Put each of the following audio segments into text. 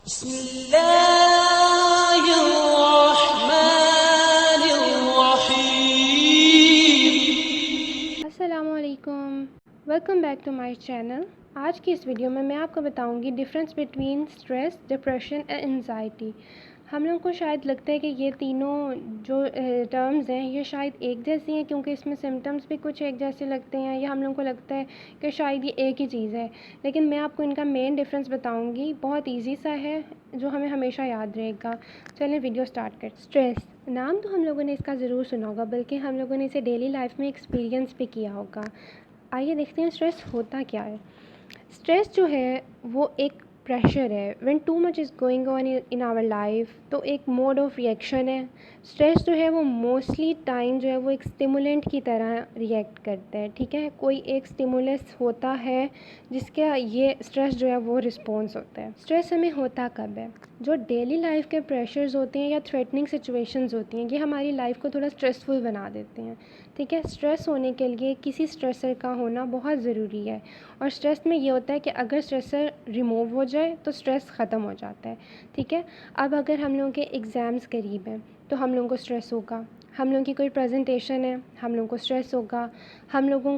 अस्सलामुअलैकुम, welcome back to my channel. आज की इस वीडियो में मैं आपको बताऊंगी difference between stress, depression and anxiety. हम लोगों को शायद लगता है कि ये तीनों जो टर्म्स हैं ये शायद एक जैसी हैं, क्योंकि इसमें सिम्टम्स भी कुछ एक जैसे लगते हैं, या हम लोगों को लगता है कि शायद ये एक ही चीज़ है। लेकिन मैं आपको इनका मेन डिफरेंस बताऊंगी, बहुत ईजी सा है जो हमें हमेशा याद रहेगा। चलें वीडियो स्टार्ट कर। स्ट्रेस नाम तो हम लोगों ने इसका ज़रूर सुना होगा, बल्कि हम लोगों ने इसे डेली लाइफ में एक्सपीरियंस भी किया होगा। आइए देखते हैं स्ट्रेस होता क्या है। स्ट्रेस जो है वो एक प्रेशर है। When too much is going on in our life, तो एक मोड ऑफ रिएक्शन है। स्ट्रेस जो है वो मोस्टली टाइम जो है वो एक स्टिमुलेंट की तरह रिएक्ट करता है। ठीक है, कोई एक स्टिमुलस होता है जिसका ये स्ट्रेस जो है वो रिस्पॉन्स होता है। स्ट्रेस हमें होता कब है? जो डेली लाइफ के प्रेशर्स होते हैं या थ्रेटनिंग सिचुएशंस होती हैं, ये हमारी लाइफ को थोड़ा स्ट्रेसफुल बना देते हैं। ठीक है, स्ट्रेस होने के लिए किसी स्ट्रेसर का होना बहुत ज़रूरी है। और स्ट्रेस में ये होता है कि अगर स्ट्रेसर रिमूव हो जाए तो स्ट्रेस ख़त्म हो जाता है। ठीक है, अब अगर हम लोगों के एग्ज़ाम्स करीब हैं तो हम लोगों को स्ट्रेस होगा। हम लोगों की कोई प्रेजेंटेशन है, हम लोगों को स्ट्रेस होगा। हम लोगों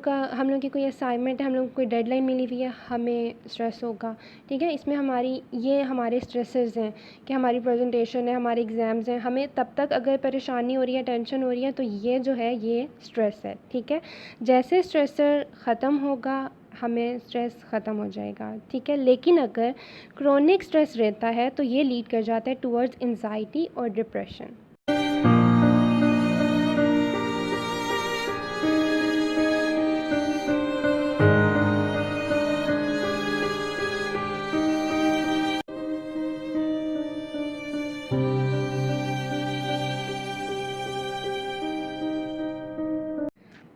की कोई असाइनमेंट है, हम लोगों को कोई डेडलाइन मिली हुई है, हमें स्ट्रेस होगा। ठीक है, इसमें हमारे स्ट्रेसेस हैं कि हमारी प्रेजेंटेशन है, हमारे एग्ज़ाम्स हैं। हमें तब तक अगर परेशानी हो रही है, टेंशन हो रही है, तो ये जो है ये स्ट्रेस है। ठीक है, जैसे स्ट्रेसर ख़त्म होगा हमें स्ट्रेस ख़त्म हो जाएगा। ठीक है, लेकिन अगर क्रोनिक स्ट्रेस रहता है तो ये लीड कर जाता है टुवर्ड्स एंजाइटी और डिप्रेशन।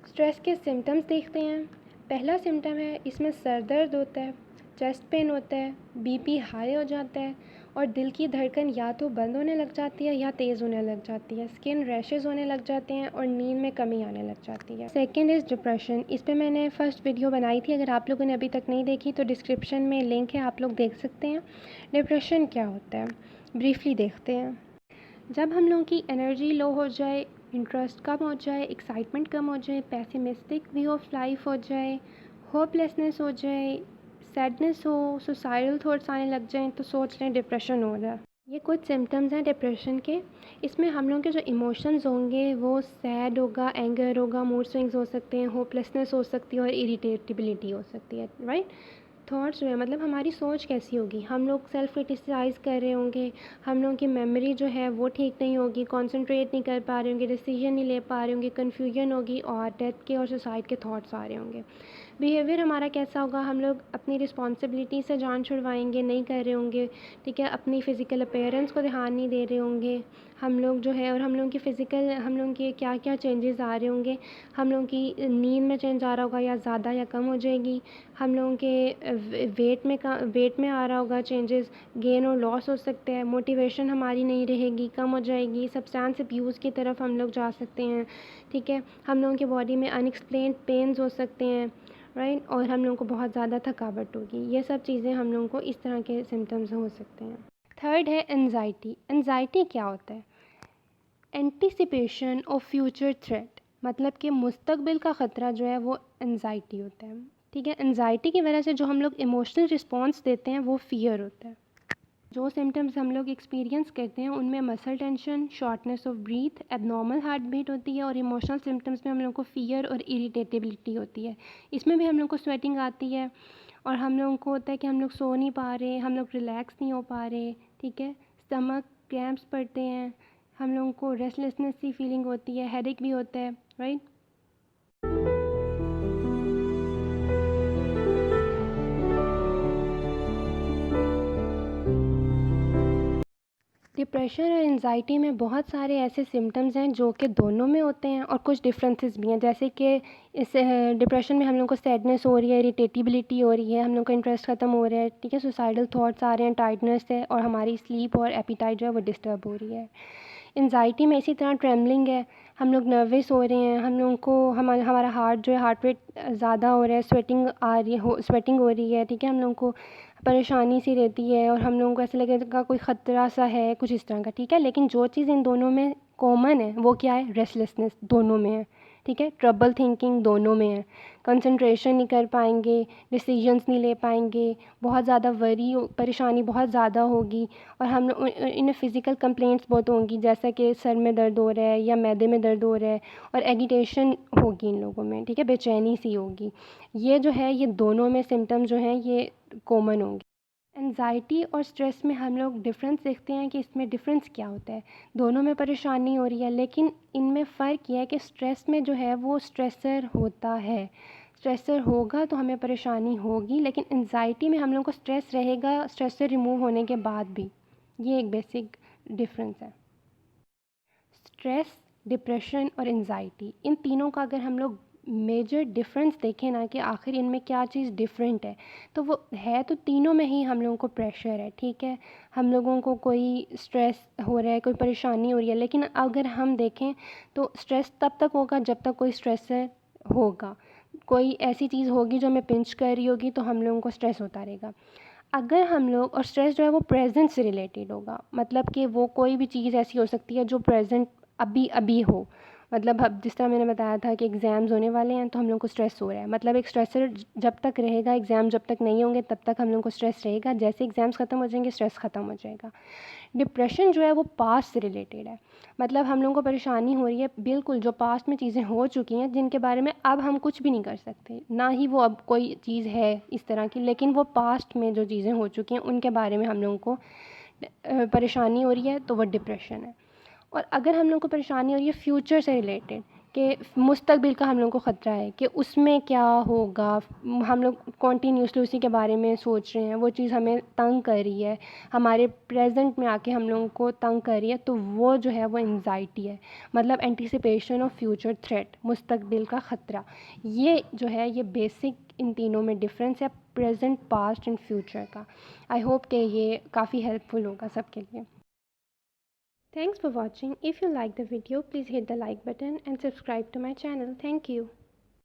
स्ट्रेस के सिम्टम्स देखते हैं। पहला सिम्टम है, इसमें सर दर्द होता है, चेस्ट पेन होता है, बीपी हाई हो जाता है और दिल की धड़कन या तो बंद होने लग जाती है या तेज़ होने लग जाती है। स्किन रैशेज़ होने लग जाते हैं और नींद में कमी आने लग जाती है। Second is depression. इस पर मैंने फ़र्स्ट वीडियो बनाई थी, अगर आप लोगों ने अभी तक नहीं देखी तो डिस्क्रिप्शन में लिंक है, आप लोग देख सकते हैं। डिप्रेशन क्या होता है ब्रीफली देखते हैं। जब हम लोगों की एनर्जी लो हो जाए, इंटरेस्ट कम हो जाए, एक्साइटमेंट कम हो जाए, पेसिमिस्टिक व्यू ऑफ लाइफ हो जाए, होपलेसनेस हो जाए, सैडनेस हो, सुसाइडल थॉट्स आने लग जाएं, तो सोच लें डिप्रेशन हो रहा है। ये कुछ सिम्टम्स हैं डिप्रेशन के। इसमें हम लोगों के जो इमोशंस होंगे वो सैड होगा, एंगर होगा, मूड स्विंग्स हो सकते हैं, होपलेसनेस हो सकती है और इरिटेबिलिटी हो सकती है। राइट, थॉट्स जो है मतलब हमारी सोच कैसी होगी, हम लोग सेल्फ क्रिटिसाइज़ कर रहे होंगे, हम लोगों की मेमोरी जो है वो ठीक नहीं होगी, कंसंट्रेट नहीं कर पा रहे होंगे, डिसीजन नहीं ले पा रहे होंगे, कन्फ्यूजन होगी और डेथ के और सुसाइड के थॉट्स आ रहे होंगे। बिहेवियर हमारा कैसा होगा, हम लोग अपनी रिस्पॉन्सिबिलिटी से जान छुड़वाएंगे, नहीं कर रहे होंगे। ठीक है, अपनी फ़िज़िकल अपीयरेंस को ध्यान नहीं दे रहे होंगे हम लोग जो है, और हम लोगों की फ़िज़िकल हम लोगों के क्या क्या चेंजेस आ रहे होंगे। हम लोगों की नींद में चेंज आ रहा होगा या ज़्यादा या कम हो जाएगी। हम लोगों के वेट में आ रहा होगा चेंजेस, गेन और लॉस हो सकते हैं। मोटिवेशन हमारी नहीं रहेगी, कम हो जाएगी। सब्सटेंस अब्यूज़ की तरफ हम लोग जा सकते हैं। ठीक है, हम लोगों की बॉडी में अनएक्सप्लेन्ड पेन्स हो सकते हैं। राइट, और हम लोगों को बहुत ज़्यादा थकावट होगी। ये सब चीज़ें हम लोगों को इस तरह के सिम्टम्स हो सकते हैं। थर्ड है एंजाइटी। एंजाइटी क्या होता है? एंटिसिपेशन ऑफ फ्यूचर थ्रेट, मतलब कि मुस्तकबिल का ख़तरा जो है वो एंजाइटी होता है। ठीक है, एंजाइटी की वजह से जो हम लोग इमोशनल रिस्पॉन्स देते हैं वो फ़ियर होता है। जो सिम्टम्स हम लोग एक्सपीरियंस करते हैं उनमें muscle tension, shortness of breath, abnormal heart beat होती है, और इमोशनल सिम्टम्स में हम लोग को फ़ियर और इरिटेटेबिलिटी होती है। इसमें भी हम लोग को स्वेटिंग आती है और हम लोगों को होता है कि हम लोग सो नहीं पा रहे, हम लोग रिलैक्स नहीं हो पा रहे। ठीक है, स्टमक क्रैम्प्स पड़ते हैं, हम लोगों को रेस्टलेसनेस सी फीलिंग होती है, हेडेक भी होता है। राइट, डिप्रेशन और एंजाइटी में बहुत सारे ऐसे सिम्टम्स हैं जो कि दोनों में होते हैं और कुछ डिफरेंसेस भी हैं। जैसे कि इस डिप्रेशन में हम लोग को सैडनेस हो रही है, इरिटेटिबिलिटी हो रही है, हम लोग का इंटरेस्ट ख़त्म हो रहा है। ठीक है, सुसाइडल थॉट्स आ रहे हैं, टाइटनेस है और हमारी स्लीप और एपिटाइट जो है वो डिस्टर्ब हो रही है। एंजाइटी में इसी तरह ट्रेमलिंग है, हम लोग नर्वस हो रहे हैं, हम लोगों को हमारा हार्ट जो है हार्ट रेट ज़्यादा हो रहा है, स्वेटिंग हो रही है। ठीक है, हम लोगों को परेशानी सी रहती है और हम लोगों को ऐसा लगेगा कोई ख़तरा सा है, कुछ इस तरह का, ठीक है। लेकिन जो चीज़ इन दोनों में कॉमन है वो क्या है? रेस्टलेसनेस दोनों में है, ठीक है। ट्रबल थिंकिंग दोनों में है, कंसंट्रेशन नहीं कर पाएंगे, डिसीजंस नहीं ले पाएंगे, बहुत ज़्यादा वरी परेशानी बहुत ज़्यादा होगी, और हम इन्हें फ़िज़िकल कंप्लेंट्स बहुत होंगी, जैसा कि सर में दर्द हो रहा है या मैदे में दर्द हो रहा है, और एगिटेशन होगी इन लोगों में, ठीक है, बेचैनी सी होगी। ये जो है, ये दोनों में सिम्टम जो हैं ये कॉमन होंगे। एंजाइटी और स्ट्रेस में हम लोग डिफरेंस देखते हैं कि इसमें डिफरेंस क्या होता है। दोनों में परेशानी हो रही है, लेकिन इनमें फ़र्क यह है कि स्ट्रेस में जो है वो स्ट्रेसर होता है, स्ट्रेसर होगा तो हमें परेशानी होगी, लेकिन एंजाइटी में हम लोग को स्ट्रेस रहेगा स्ट्रेसर रिमूव होने के बाद भी। ये एक बेसिक डिफरेंस है। स्ट्रेस, डिप्रेशन और एंजाइटी, इन तीनों का अगर हम लोग मेजर डिफरेंस देखें ना कि आखिर इनमें क्या चीज़ डिफरेंट है, तो वो है तो तीनों में ही हम लोगों को प्रेशर है, ठीक है। हम लोगों को कोई स्ट्रेस हो रहा है, कोई परेशानी हो रही है, लेकिन अगर हम देखें तो स्ट्रेस तब तक होगा जब तक कोई स्ट्रेसर होगा, कोई ऐसी चीज़ होगी जो हमें पिंच कर रही होगी तो हम लोगों को स्ट्रेस होता रहेगा। अगर हम लोग, और स्ट्रेस जो है वो प्रेजेंट से रिलेटेड होगा, मतलब कि वो कोई भी चीज़ ऐसी हो सकती है जो प्रेजेंट अभी अभी हो, मतलब अब जिस तरह मैंने बताया था कि एग्ज़ाम्स होने वाले हैं तो हम लोग को स्ट्रेस हो रहा है, मतलब एक स्ट्रेसर जब तक रहेगा, एग्ज़ाम जब तक नहीं होंगे तब तक हम लोग को स्ट्रेस रहेगा, जैसे एग्ज़ाम्स ख़त्म हो जाएंगे स्ट्रेस ख़त्म हो जाएगा। डिप्रेशन जो है वो पास्ट से रिलेटेड है, मतलब हम लोगों को परेशानी हो रही है बिल्कुल जो पास्ट में चीज़ें हो चुकी हैं जिनके बारे में अब हम कुछ भी नहीं कर सकते, ना ही वो अब कोई चीज़ है इस तरह की, लेकिन वो पास्ट में जो चीज़ें हो चुकी हैं उनके बारे में हम लोगों को परेशानी हो रही है, तो वो डिप्रेशन है। और अगर हम लोग को परेशानी हो रही है फ्यूचर से रिलेटेड, कि मुस्तकबिल का हम लोग को ख़तरा है कि उसमें क्या होगा, हम लोग कॉन्टीन्यूसली उसी के बारे में सोच रहे हैं, वो चीज़ हमें तंग कर रही है, हमारे प्रेजेंट में आके हम लोगों को तंग कर रही है, तो वो जो है वो एंजाइटी है, मतलब एंटिसिपेशन ऑफ फ्यूचर थ्रेट, मुस्तकबिल का ख़तरा। ये जो है ये बेसिक इन तीनों में डिफरेंस है, प्रेजेंट, पास्ट एंड फ्यूचर का। आई होप कि ये काफ़ी हेल्पफुल होगा सबके लिए। Thanks for watching. If you like the video, please hit the like button and subscribe to my channel. Thank you.